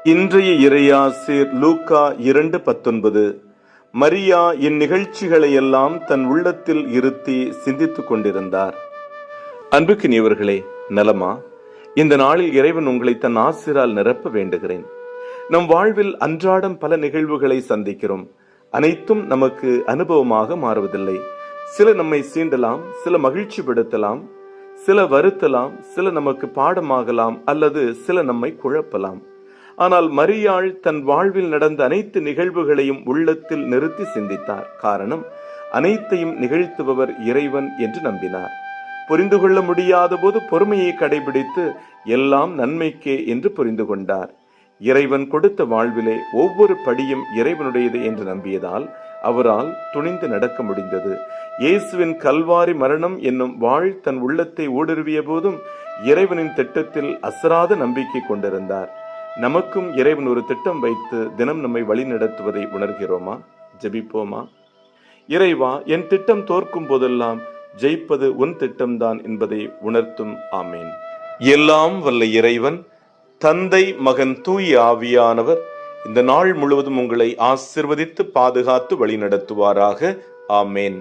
இன்றைய இறையாசிர் லூக்கா 2:19. மரியா இந்நிகழ்ச்சிகளை எல்லாம் தன் உள்ளத்தில் இருத்தி சிந்தித்துக் கொண்டிருந்தார். அன்புக்கினியவர்களே, நலமா? இந்த நாளில் இறைவன் உங்களை தன் ஆசிரால் நிரப்ப வேண்டுகிறேன். நம் வாழ்வில் அன்றாடம் பல நிகழ்வுகளை சந்திக்கிறோம். அனைத்தும் நமக்கு அனுபவமாக மாறுவதில்லை. சில நம்மை சீண்டலாம், சில மகிழ்ச்சி படுத்தலாம், சில வருத்தலாம், சில நமக்கு பாடமாகலாம், அல்லது சில நம்மை குழப்பலாம். ஆனால் மரியாள் தன் வாழ்வில் நடந்த அனைத்து நிகழ்வுகளையும் உள்ளத்தில் நிறுத்தி சிந்தித்தார். காரணம், அனைத்தையும் நிகழ்த்துபவர் இறைவன் என்று நம்பினார். புரிந்து கொள்ள முடியாத போது பொறுமையை கடைபிடித்து எல்லாம் நன்மைக்கே என்று புரிந்து கொண்டார். இறைவன் கொடுத்த வாழ்விலே ஒவ்வொரு படியும் இறைவனுடையது என்று நம்பியதால் அவரால் துணிந்து நடக்க முடிந்தது. இயேசுவின் கல்வாரி மரணம் என்னும் வாழ் தன் உள்ளத்தை ஊடுருவிய போதும் இறைவனின் திட்டத்தில் அசராத நம்பிக்கை கொண்டிருந்தார். நமக்கும் இறைவன் ஒரு திட்டம் வைத்து தினம் நம்மை வழி நடத்துவதை உணர்கிறோமா? ஜெபிப்போமா? இறைவா, என் திட்டம் தோற்கும் போதெல்லாம் ஜெயிப்பது உன் திட்டம்தான் என்பதை உணர்த்தும். ஆமேன். எல்லாம் வல்ல இறைவன், தந்தை, மகன், தூய ஆவியானவர் இந்த நாள் முழுவதும் உங்களை ஆசிர்வதித்து பாதுகாத்து வழி நடத்துவாராக. ஆமேன்.